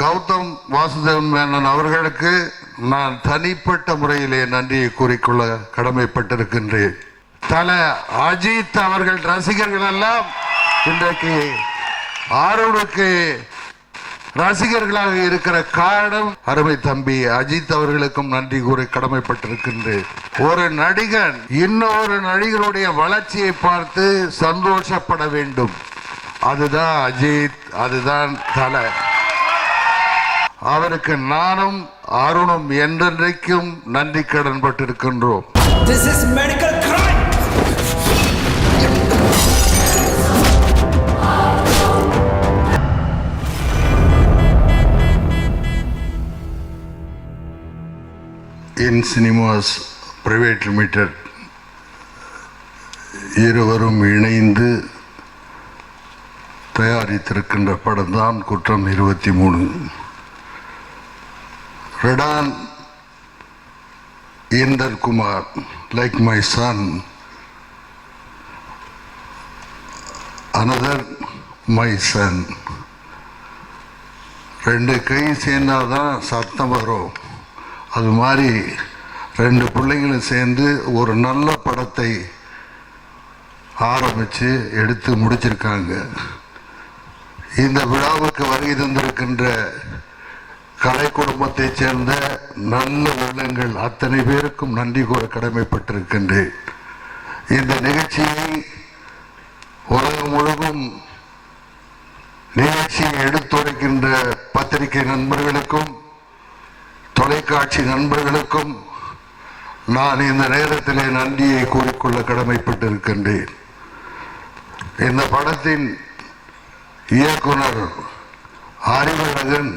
கௌதம் வாசுதேவன் மேனன் அவர்களுக்கு நான் தனிப்பட்ட முறையிலே நன்றியை கூறிக்கொள்ள கடமைப்பட்டிருக்கின்றேன். தல அஜித் அவர்கள் ரசிகர்கள் எல்லாம் இன்றைக்கு ஆரோனுக்கு ரசிகர்களாக இருக்கிற காரணம் அருமை தம்பி அஜித் அவர்களுக்கும் நன்றி கூறி கடமைப்பட்டிருக்கின்றேன். ஒரு நடிகன் இன்னொரு நடிகருடைய வளர்ச்சியை பார்த்து சந்தோஷப்பட வேண்டும். அதுதான் அஜித், அதுதான் தல. அவருக்கு நானும் அருணும் என்றென்றைக்கும் நன்றி கடன் பட்டிருக்கின்றோம். This is medical crime. In cinemas private limited இருவரும் இணைந்து தயாரித்திருக்கின்ற படம் தான் குற்றம் 23. ரெடான் Inder Kumar, like my son, another my son. ரெண்டு கை சேர்ந்தாதான் சத்தம் வரும். அது மாதிரி ரெண்டு பிள்ளைங்களும் சேர்ந்து ஒரு நல்ல படத்தை ஆரம்பித்து எடுத்து முடிச்சிருக்காங்க. இந்த விழாவுக்கு வருகை தந்திருக்கின்ற கலை குடும்பத்தைச் சேர்ந்த நல்ல உள்ளங்கள் அத்தனை பேருக்கும் நன்றி கூற கடமைப்பட்டிருக்கின்றேன். இந்த நிகழ்ச்சியை உலகம் முழுவதும் நிகழ்ச்சியை எடுத்துரைக்கின்ற பத்திரிகை நண்பர்களுக்கும் தொலைக்காட்சி நண்பர்களுக்கும் நான் இந்த நேரத்திலே நன்றியை கூறிக்கொள்ள கடமைப்பட்டிருக்கின்றேன். இந்த படத்தின் இயக்குனர் அறிவழகன்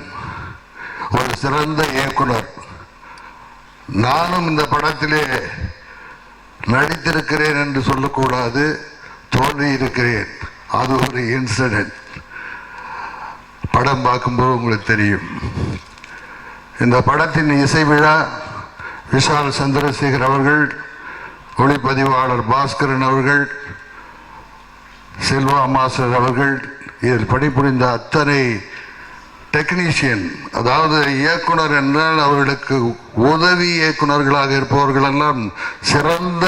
ஒரு சிறந்த இயக்குனர். நானும் இந்த படத்திலே நடித்திருக்கிறேன் என்று சொல்லக்கூடாது, தோன்றியிருக்கிறேன். அது ஒரு இன்சிடென்ட். படம் பார்க்கும்போது உங்களுக்கு தெரியும். இந்த படத்தின் இசை விழா விஷால் சந்திரசேகர் அவர்கள், ஒளிப்பதிவாளர் பாஸ்கரன் அவர்கள், செல்வா மாஸ்டர் அவர்கள், இதில் பணிபுரிந்த அத்தனை டெக்னீஷியன், அதாவது இயக்குனர் என்றால் அவர்களுக்கு உதவி இயக்குநர்களாக இருப்பவர்களெல்லாம் சிறந்த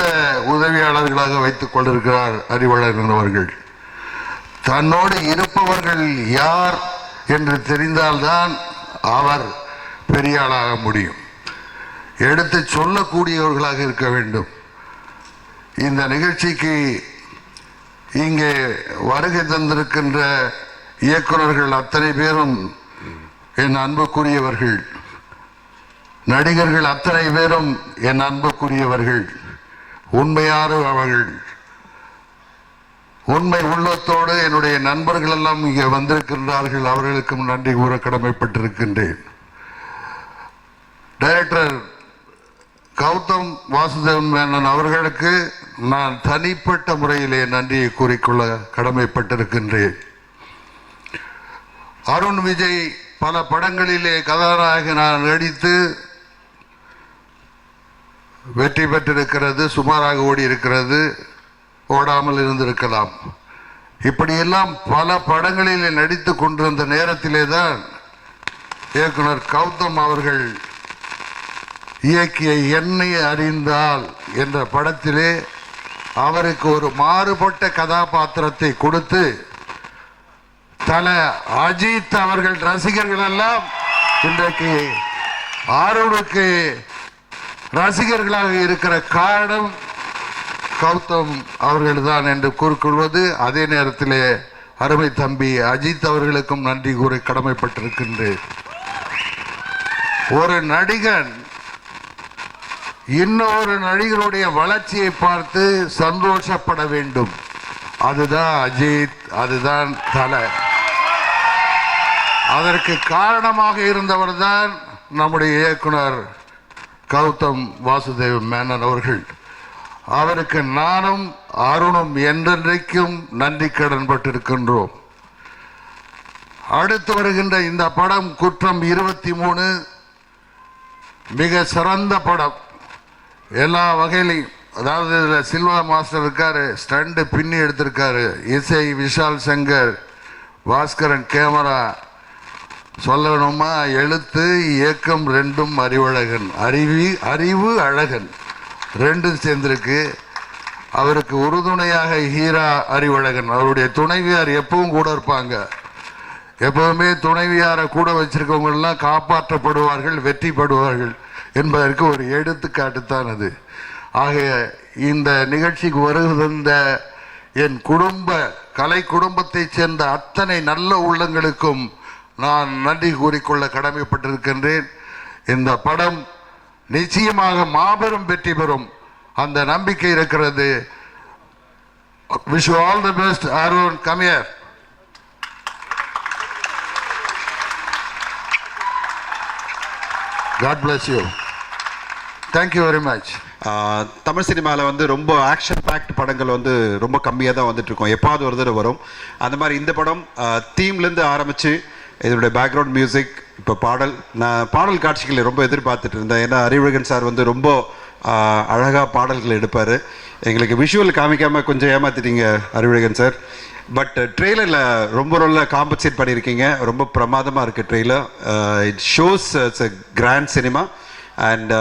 உதவியாளர்களாக வைத்துக் கொண்டிருக்கிறார் அறிவழகன் அவர்கள். தன்னோடு இருப்பவர்கள் யார் என்று தெரிந்தால்தான் அவர் பெரிய ஆளாக முடியும். எடுத்து சொல்லக்கூடியவர்களாக இருக்க வேண்டும். இந்த நிகழ்ச்சிக்கு இங்கே வருகை தந்திருக்கின்ற இயக்குநர்கள் அத்தனை பேரும் என் அன்புக்குரியவர்கள், நடிகர்கள் அத்தனை பேரும் என் அன்புக்குரியவர்கள், உண்மையான அவர்கள். உண்மை உள்ளத்தோடு என்னுடைய நண்பர்கள் எல்லாம் இங்கே வந்திருக்கின்றார்கள். அவர்களுக்கும் நன்றி கூற கடமைப்பட்டிருக்கின்றேன். டைரக்டர் கௌதம் வாசுதேவன் மேனன் அவர்களுக்கு நான் தனிப்பட்ட முறையிலே நன்றியை கூறிக்கொள்ள கடமைப்பட்டிருக்கின்றேன். அருண் விஜய் பல படங்களிலே கதாநாயகனாக நடித்து வெற்றி பெற்றிருக்கிறது. சுமாராக ஓடி இருக்கிறது, ஓடாமல் இருந்திருக்கலாம். இப்படியெல்லாம் பல படங்களிலே நடித்து கொண்டிருந்த நேரத்திலே தான் இயக்குனர் கௌதம் அவர்கள் இயக்கிய என்னை அறிந்தால் என்ற படத்திலே அவருக்கு ஒரு மாறுபட்ட கதாபாத்திரத்தை கொடுத்து தல அஜித் அவர்கள் ரசிகர்கள் எல்லாம் இன்றைக்கு ஆரோனுக்கு ரசிகர்களாக இருக்கிற காரணம் கௌதம் அவர்கள் தான் என்று கூறிக்கொள்வது. அதே நேரத்திலே அருமை தம்பி அஜித் அவர்களுக்கும் நன்றி கூறி கடமைப்பட்டிருக்கின்றேன். ஒரு நடிகன் இன்னொரு நடிகருடைய வளர்ச்சியை பார்த்து சந்தோஷப்பட வேண்டும். அதுதான் அஜித், அதுதான் தல. அதற்கு காரணமாக இருந்தவர் தான் நம்முடைய இயக்குனர் கௌதம் வாசுதேவன் மேனன் அவர்கள். அவருக்கு நானும் அருணும் என்றென்றைக்கும் நன்றி கடன் பட்டிருக்கின்றோம். அடுத்து வருகின்ற இந்த படம் குற்றம் 23 மிக சிறந்த படம் எல்லா வகையிலையும். அதாவது இதில் சில்வா மாஸ்டர் இருக்காரு, ஸ்டண்டு பின்னி எடுத்திருக்காரு, இசை விஷால் சங்கர், பாஸ்கரன் கேமரா, சொல்லணுமா, எழுத்து இயக்கம் ரெண்டும் அறிவழகன், அறிவு அழகன் ரெண்டும் சேர்ந்திருக்கு. அவருக்கு உறுதுணையாக ஹீரா அறிவழகன், அவருடைய துணைவியார் எப்பவும் கூட இருப்பாங்க. எப்பவுமே துணைவியாரை கூட வச்சிருக்கவங்கெல்லாம் காப்பாற்றப்படுவார்கள், வெற்றி பெறுவார்கள் என்பதற்கு ஒரு எடுத்துக்காட்டுத்தான் அது. ஆக இந்த நிகழ்ச்சிக்கு வருகின்ற என் கலை குடும்பத்தைச் சேர்ந்த அத்தனை நல்ல உள்ளங்களுக்கும் நான் நன்றி கூறிக்கொள்ள கடமைப்பட்டிருக்கின்றேன். இந்த படம் நிச்சயமாக மாபெரும் வெற்றி பெறும் அந்த நம்பிக்கை இருக்கிறது. Wish you all the best. Arun, come here. God bless you. Thank you very much. Tamil சினிமாவில் வந்து ரொம்ப ஆக்ஷன் பேக்ட் படங்கள் வந்து ரொம்ப கம்மியாக தான் வந்துட்டு இருக்கோம். எப்பாவது ஒரு தடவை வரும். அந்த மாதிரி இந்த படம் தீம்லேருந்து ஆரம்பித்து இதனுடைய பேக்ரவுண்ட் மியூசிக், இப்போ நான் பாடல் காட்சிகளை ரொம்ப எதிர்பார்த்துட்டு இருந்தேன். ஏன்னா அறிவழகன் சார் வந்து ரொம்ப அழகாக பாடல்கள் எடுப்பார். எங்களுக்கு விஷுவல் காமிக்காமல் கொஞ்சம் ஏமாற்றிட்டீங்க அறிவழகன் சார். பட் ட்ரெய்லரில் ரொம்ப நல்ல காம்பன்சேட் பண்ணியிருக்கீங்க. ரொம்ப பிரமாதமாக இருக்குது trailer. It shows it's a grand cinema. And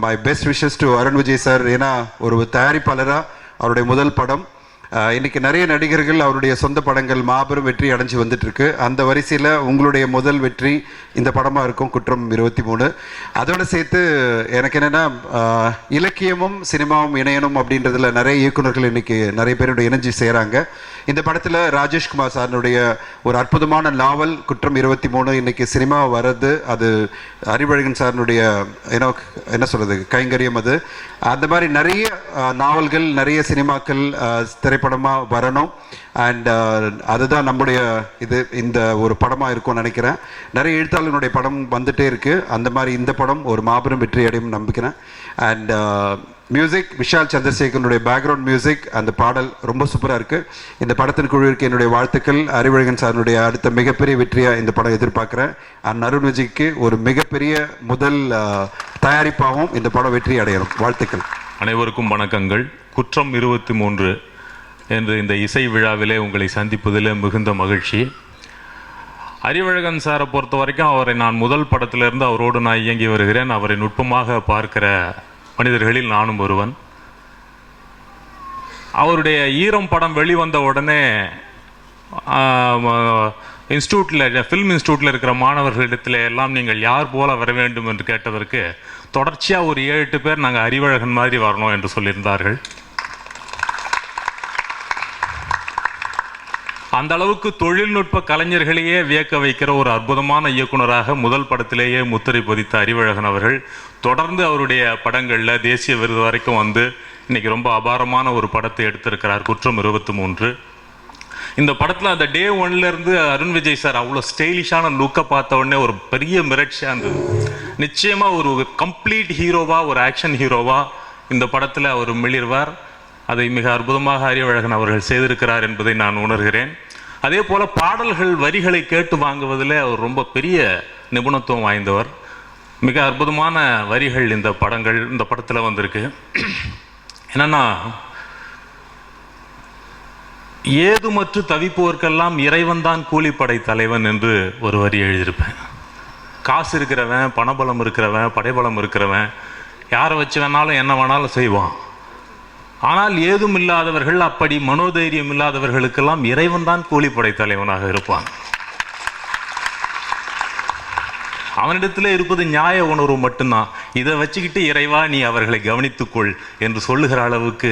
my best wishes to Arun Vijay sir. ஏன்னா ஒரு தயாரிப்பாளராக அவருடைய முதல் படம். இன்றைக்கி நிறைய நடிகர்கள் அவருடைய சொந்த படங்கள் மாபெரும் வெற்றி அடைஞ்சு வந்துட்டுருக்கு. அந்த வரிசையில் உங்களுடைய முதல் வெற்றி இந்த படமாக இருக்கும், குற்றம் 23. அதோடு சேர்த்து எனக்கு என்னென்னா, இலக்கியமும் சினிமாவும் இணையணும் அப்படின்றதுல நிறைய இயக்குநர்கள் இன்றைக்கி நிறைய பேருடைய இணைஞ்சு செய்கிறாங்க. இந்த படத்தில் ராஜேஷ்குமார் சாருடைய ஒரு அற்புதமான நாவல் குற்றம் 23 இன்றைக்கி சினிமா வர்றது, அது அறிவழகன் சாருடைய என்ன சொல்கிறது கைங்கரியம் அது. அந்த மாதிரி நிறைய நாவல்கள், நிறைய சினிமாக்கள் திரைப்படமாக வரணும். அண்ட் அதுதான் நம்முடைய இந்த ஒரு படமாக இருக்கும்னு நினைக்கிறேன். நிறைய எழுத்தாளர்களுடைய படம் வந்துகிட்டே இருக்குது. அந்த மாதிரி இந்த படம் ஒரு மாபெரும் வெற்றி அடையும் நம்பிக்கிறேன். அண்ட் மியூசிக் விஷால் சந்திரசேகரனுடைய பேக்ரவுண்ட் மியூசிக், அந்த பாடல் ரொம்ப சூப்பராக இருக்குது. இந்த படத்தின் குழுவிற்கு என்னுடைய வாழ்த்துக்கள். அறிவழகன் சாருடைய அடுத்த மிகப்பெரிய வெற்றியாக இந்த படம் எதிர்பார்க்குறேன். அருண் விஜய்க்கு ஒரு மிகப்பெரிய முதல் தயாரிப்பாகவும் இந்த படம் வெற்றி அடையணும். வாழ்த்துக்கள். அனைவருக்கும் வணக்கங்கள். குற்றம் 23 என்று இந்த இசை விழாவிலே உங்களை சந்திப்பதில் மிகுந்த மகிழ்ச்சி. அறிவழகன் சாரை பொறுத்த வரைக்கும் அவரை நான் முதல் படத்திலிருந்து அவரோடு நான் இயங்கி வருகிறேன். அவரை நுட்பமாக பார்க்கிற மனிதர்களில் நானும் ஒருவன். அவருடைய ஈரம் படம் வெளிவந்த உடனே ஃபில்ம் இன்ஸ்டியூட்டில் இருக்கிற மாணவர்களிடத்தில் எல்லாம் நீங்கள் யார் போல வர வேண்டும் என்று கேட்டதற்கு தொடர்ச்சியாக ஒரு 7-8 பேர் நாங்கள் அறிவழகன் மாதிரி வரணும் என்று சொல்லியிருந்தார்கள். அந்த அளவுக்கு தொழில்நுட்ப கலைஞர்களையே வியக்க வைக்கிற ஒரு அற்புதமான இயக்குனராக முதல் படத்திலேயே முத்திரை பதித்த அறிவழகன் அவர்கள் தொடர்ந்து அவருடைய படங்களில் தேசிய விருது வரைக்கும் வந்து இன்னைக்கு ரொம்ப அபாரமான ஒரு படத்தை எடுத்திருக்கிறார், குற்றம் 23. இந்த படத்தில் அந்த டே 1லேருந்து அருண் விஜய் சார் அவ்வளோ ஸ்டைலிஷான லுக்கை பார்த்த உடனே ஒரு பெரிய மிரட்சியாக இருந்தது. நிச்சயமாக ஒரு கம்ப்ளீட் ஹீரோவாக, ஒரு ஆக்ஷன் ஹீரோவாக இந்த படத்தில் அவர் மிளிர்வார். அதை மிக அற்புதமாக அறிவழகன் அவர்கள் செய்திருக்கிறார் என்பதை நான் உணர்கிறேன். அதே போல் பாடல்கள் வரிகளை கேட்டு வாங்குவதில் அவர் ரொம்ப பெரிய நிபுணத்துவம் வாய்ந்தவர். மிக அற்புதமான வரிகள் இந்த படத்தில் வந்திருக்கு. என்னன்னா, ஏதுமற்று தவிப்போர்க்கெல்லாம் இறைவன்தான் கூலிப்படை தலைவன் என்று ஒரு வரி எழுதியிருப்பேன். காசு இருக்கிறவன், பணபலம் இருக்கிறவன், படைபலம் இருக்கிறவன் யாரை வச்சு வேணாலும் என்ன வேணாலும் செய்வான். ஆனால் ஏதும் இல்லாதவர்கள், அப்படி மனோதைரியம் இல்லாதவர்களுக்கெல்லாம் இறைவன் தான் கூலிப்படை தலைவனாக இருப்பான். அவனிடத்தில் இருப்பது நியாய உணர்வு மட்டும்தான். இதை வச்சுக்கிட்டு இறைவா நீ அவர்களை கவனித்துக்கொள் என்று சொல்லுகிற அளவுக்கு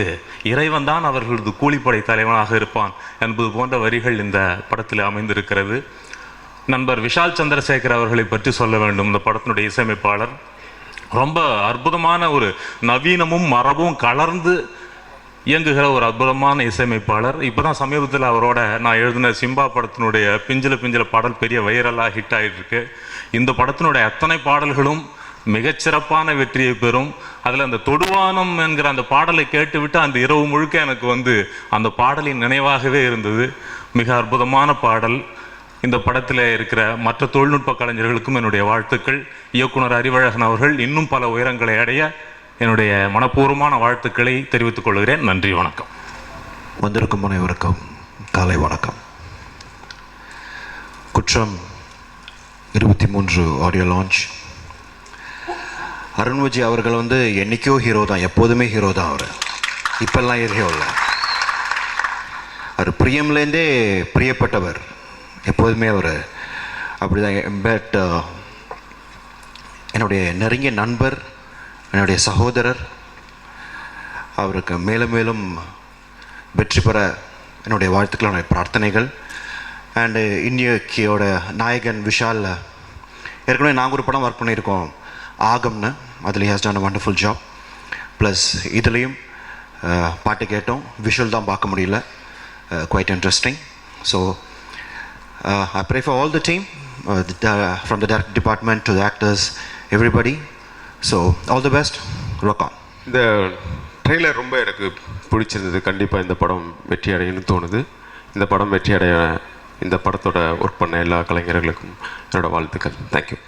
இறைவன் தான் அவர்களது கூலிப்படை தலைவனாக இருப்பான் என்பது போன்ற வரிகள் இந்த படத்தில் அமைந்திருக்கிறது. நண்பர் விஷால் சந்திரசேகர் அவர்களை பற்றி சொல்ல வேண்டும். இந்த படத்தினுடைய இசையமைப்பாளர் ரொம்ப அற்புதமான ஒரு நவீனமும் மரபும் கலர்ந்து இயங்குகிற ஒரு அற்புதமான இசையமைப்பாளர். இப்போ தான் சமீபத்தில் அவரோட நான் எழுதின சிம்பா படத்தினுடைய பிஞ்சில பாடல் பெரிய வைரலாக ஹிட் ஆகிட்டு இருக்கு. இந்த படத்தினுடைய அத்தனை பாடல்களும் மிகச்சிறப்பான வெற்றியை பெறும். அதில் அந்த தொடுவானம் என்கிற அந்த பாடலை கேட்டுவிட்டு அந்த இரவு முழுக்க எனக்கு அந்த பாடலின் நினைவாகவே இருந்தது. மிக அற்புதமான பாடல். இந்த படத்தில் இருக்கிற மற்ற தொழில்நுட்ப கலைஞர்களுக்கும் என்னுடைய வாழ்த்துக்கள். இயக்குனர் அறிவழகன் அவர்கள் இன்னும் பல உயரங்களை அடைய என்னுடைய மனப்பூர்வமான வாழ்த்துக்களை தெரிவித்துக் கொள்கிறேன். நன்றி, வணக்கம். வந்திருக்கும் அனைவருக்கும் காலை வணக்கம். குற்றம் 23 ஆடியோ லான்ச். அருண் விஜய் அவர்கள் வந்து என்றைக்கோ ஹீரோ தான், எப்போதுமே ஹீரோ தான். அவர் இப்போல்லாம் ஹீரோ இல்லை. அவர் பிரியம்லேருந்தே பிரியப்பட்டவர், எப்போதுமே அவர் அப்படி தான். பட் என்னுடைய நெருங்கிய நண்பர், என்னுடைய சகோதரர், அவருக்கு மேலும் மேலும் வெற்றி பெற என்னுடைய வாழ்த்துக்கள், என்னுடைய பிரார்த்தனைகள். அண்டு இன்னையோட நாயகன் விஷால், ஏற்கனவே நாங்கள் ஒரு படம் ஒர்க் பண்ணியிருக்கோம் ஆகம்னு, அதில் has done a wonderful job. Plus இதுலேயும் பாட்டு கேட்டோம், விஷுவல் தான் பார்க்க முடியல, quite interesting. So I pray for all the team, from the directing department to the actors, everybody. So all the best, rock on. இந்த trailer ரொம்ப எனக்கு பிடிச்சிருந்தது. கண்டிப்பாக இந்த படம் வெற்றி அடையணும்னு தோணுது. இந்த படம் வெற்றி அடைய இந்த படத்தோட ஒர்க் பண்ண எல்லா கலைஞர்களுக்கும் என்னோட வாழ்த்துக்கள். தேங்க்யூ.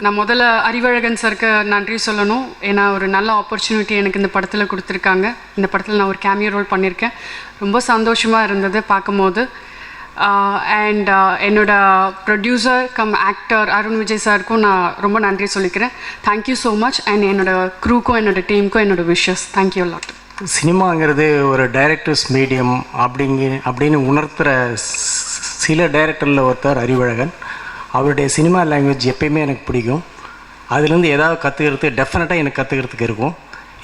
நான் முதல்ல அறிவழகன் சருக்கு நன்றி சொல்லணும். ஏன்னா ஒரு நல்ல ஆப்பர்ச்சுனிட்டி எனக்கு இந்த படத்தில் கொடுத்துருக்காங்க. இந்த படத்தில் நான் ஒரு கேமியோ ரோல் பண்ணியிருக்கேன். ரொம்ப சந்தோஷமாக இருந்தது பார்க்கும்போது. அண்ட் என்னோட producer cum actor Arun Vijay சாருக்கும் நான் ரொம்ப நன்றி சொல்லிக்கிறேன். Thank you so much. அண்ட் என்னோடய க்ரூக்கும் என்னோடய டீமுக்கும் என்னோடய விஷஸ். Thank you lot. சினிமாங்கிறது ஒரு டைரக்டர்ஸ் மீடியம் அப்படின்னு உணர்த்துகிற சில டைரக்டரில் ஒருத்தர் அறிவழகன். அவருடைய சினிமா லாங்குவேஜ் எப்பயுமே எனக்கு பிடிக்கும். அதுலேருந்து ஏதாவது கற்றுக்கிறதுக்கு டெஃபினட்டாக எனக்கு கற்றுக்கிறதுக்கு இருக்கும்.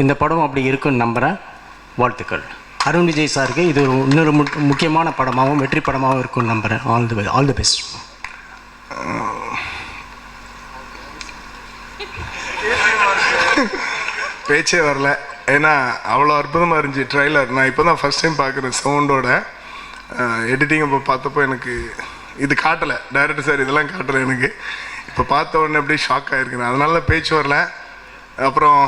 இந்த படம் அப்படி இருக்குன்னு நம்புகிறேன். வாழ்த்துக்கள். அருண் விஜய் சாருக்கு இது இன்னொரு முக்கியமான படமாகவும் வெற்றி படமாகவும் இருக்குன்னு நம்புகிறேன். All the best. பேச்சே வரல, ஏன்னா அவ்வளோ அற்புதமாக இருந்துச்சு ட்ரைலர். நான் இப்போ தான் ஃபஸ்ட் டைம் பார்க்குறேன் சவுண்டோட. எடிட்டிங் இப்போ பார்த்தப்போ எனக்கு இது காட்டலை, டைரக்டர் சார் இதெல்லாம் காட்டலை எனக்கு. இப்போ பார்த்த உடனே அப்படியே ஷாக் ஆகிருக்கிறேன், அதனால பேச்சு வரல. அப்புறம்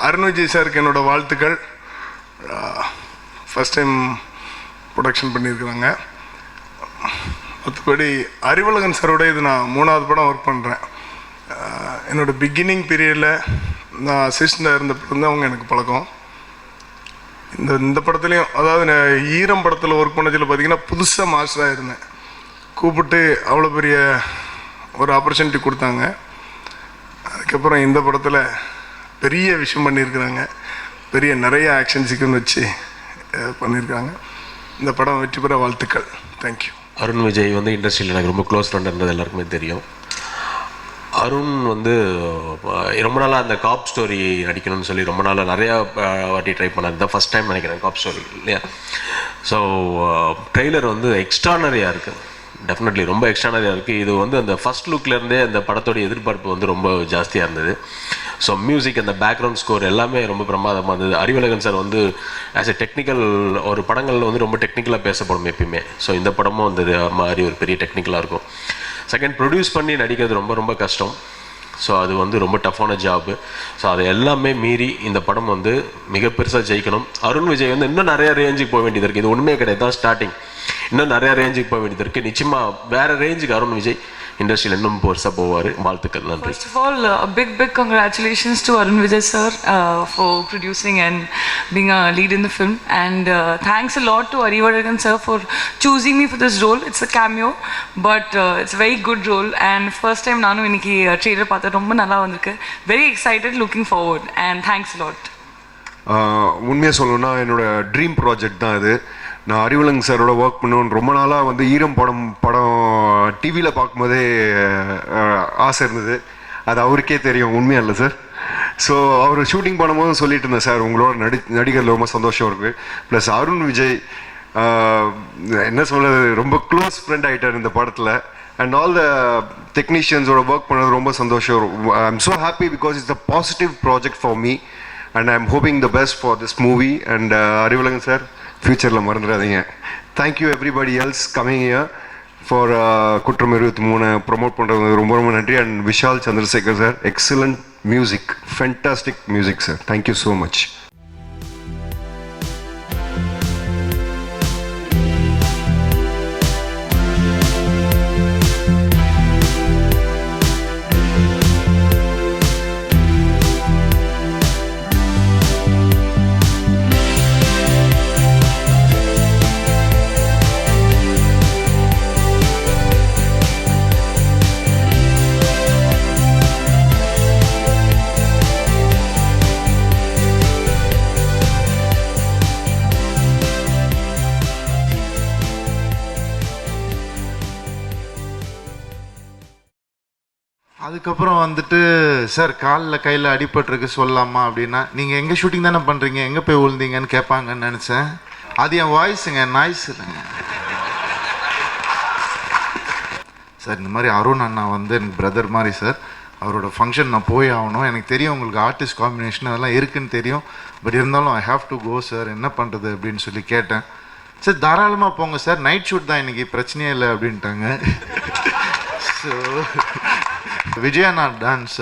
அருண் விஜய் சாருக்கு என்னோடய வாழ்த்துக்கள். ஃபஸ்ட் டைம் ப்ரொடக்ஷன் பண்ணியிருக்கிறாங்க. மற்றபடி அறிவழகன் சாரோட இது நான் 3வது படம் ஒர்க் பண்ணுறேன். என்னோடய பிகினிங் பீரியடில் நான் அசிஸ்டண்டாக இருந்த படம் அவங்க எனக்கு பழக்கம். இந்த படத்துலேயும், அதாவது ஈரம் படத்தில் ஒர்க் பண்ணதில் பார்த்திங்கன்னா புதுசாக மாஸ்டராக இருந்தேன். கூப்பிட்டு அவ்வளோ பெரிய ஒரு ஆப்பர்ச்சுனிட்டி கொடுத்தாங்க. அதுக்கப்புறம் இந்த படத்தில் பெரிய விஷயம் பண்ணியிருக்கிறாங்க. நிறைய ஆக்ஷன் சீக்வன்ஸ் வச்சு பண்ணியிருக்காங்க. இந்த படம் வெற்றி பெற வாழ்த்துக்கள். தேங்க்யூ. அருண் விஜய் வந்து இண்டஸ்ட்ரியில் எனக்கு ரொம்ப க்ளோஸ் ஃப்ரெண்டுன்றது எல்லாருக்குமே தெரியும். அருண் வந்து ரொம்ப நாளாக அந்த காப் ஸ்டோரி நடிக்கணும்னு சொல்லி ரொம்ப நாளாக நிறையா வாட்டி ட்ரை பண்ணார். தான் ஃபஸ்ட் டைம் நினைக்கிறேன் காப் ஸ்டோரி இல்லையா. ஸோ ட்ரெய்லர் வந்து எக்ஸ்ட்ரானரியாக இருக்குது, டெஃபினெட்லி ரொம்ப எக்ஸ்ட்ரானரியாக இருக்குது. இது வந்து அந்த ஃபஸ்ட் லுக்லேருந்தே அந்த படத்தோடைய எதிர்பார்ப்பு வந்து ரொம்ப ஜாஸ்தியாக இருந்தது. ஸோ மியூசிக், அந்த பேக்ரவுண்ட் ஸ்கோர் எல்லாமே ரொம்ப பிரமாதமாக இருந்தது. அறிவழகன் சார் வந்து ஆஸ் எ டெக்னிக்கல், ஒரு படங்களில் வந்து ரொம்ப டெக்னிக்கலாக பேசப்படும் எப்பயுமே. ஸோ இந்த படமும் வந்து மாதிரி ஒரு பெரிய டெக்னிக்கலாக இருக்கும். செகண்ட், ப்ரொடியூஸ் பண்ணி நடிக்கிறது ரொம்ப கஷ்டம். ஸோ அது வந்து ரொம்ப டஃப்பான ஜாப்பு. ஸோ அதை எல்லாமே மீறி இந்த படம் வந்து மிக பெருசாக ஜெயிக்கணும். அருண் விஜய் வந்து இன்னும் நிறையா ரேஞ்சுக்கு போக வேண்டியது இருக்குது. இது ஒன்றுமே கிடையாது, தான் ஸ்டார்டிங். இன்னும் நிறையா ரேஞ்சுக்கு போக வேண்டியது இருக்குது. நிச்சயமாக வேறு ரேஞ்சுக்கு அருண் விஜய் இண்டஸ்ட்ரியில் இன்னும் பெருசாக போவார். வாழ்த்துக்கள். நன்றி. First of all, a big congratulations to Arun Vijay sir for producing and being a lead in the film, and thanks a lot to Arivalagan sir for choosing me for this role. It's a cameo, but it's a very good role, and first time nanu iniki trailer paatha romba nalla vandirukku. Very excited, looking forward, and thanks a lot. உண்மையாக சொல்லணும்னா என்னோட dream project தான் இது. நான் அறிவழகன் சாரோட work பண்ணுவேன்னு ரொம்ப நாளாக வந்து ஈரம் படம் டிவியில் பார்க்கும்போதே ஆசை இருந்தது. அது அவருக்கே தெரியும், உண்மையாக இல்லை சார். ஸோ அவர் ஷூட்டிங் பண்ணும்போது சொல்லிட்டு இருந்தேன், சார் உங்களோட நடிகரில் ரொம்ப சந்தோஷம் இருக்குது. ப்ளஸ் அருண் விஜய் என்ன சொல்கிறது, ரொம்ப க்ளோஸ் ஃப்ரெண்ட் ஆகிட்டார் இந்த படத்தில். அண்ட் ஆல் த டெக்னீஷியன்ஸோட ஒர்க் பண்ணது ரொம்ப சந்தோஷம். I am so happy because it's a positive project for me, and I am hoping the best for this movie. And Arivazhagan sir ஃப்யூச்சரில் மறந்துடாதீங்க. Thank you everybody else coming year for Kuttram 23 promote பண்ணுறது ரொம்ப நன்றி. And Vishal Chandrasekhar sir, excellent music, fantastic music sir. Thank you so much. அதுக்கப்புறம் வந்துட்டு sir காலில் கையில் அடிபட்டிருக்கு சொல்லலாமா அப்படின்னா, நீங்கள் எங்கே ஷூட்டிங் தானே பண்ணுறீங்க, எங்கே போய் விழுந்தீங்கன்னு கேட்பாங்கன்னு நினச்சேன். அது என் வாய்ஸுங்க, நாய்ஸ் இல்லைங்க சார். இந்த மாதிரி அருண் அண்ணா வந்து எனக்கு பிரதர் மாதிரி சார். அவரோட ஃபங்க்ஷன் நான் போய் ஆகணும். எனக்கு தெரியும் உங்களுக்கு ஆர்டிஸ்ட் காம்பினேஷன் அதெல்லாம் இருக்குன்னு தெரியும். பட் இருந்தாலும் I have to go sir, என்ன பண்ணுறது அப்படின்னு சொல்லி கேட்டேன். சார் தாராளமாக போங்க சார், நைட் ஷூட் தான் இன்றைக்கி, பிரச்சனையே இல்லை அப்படின்ட்டாங்க. ஸோ விஜயண்ணா டான்ஸ்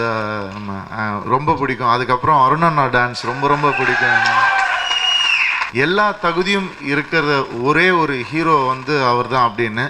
நம்ம ரொம்ப பிடிக்கும். அதுக்கப்புறம் அருணண்ணா டான்ஸ் ரொம்ப ரொம்ப பிடிக்கும். எல்லா தகுதியும் இருக்கிற ஒரே ஒரு ஹீரோ வந்து அவர் தான் அப்படின்னு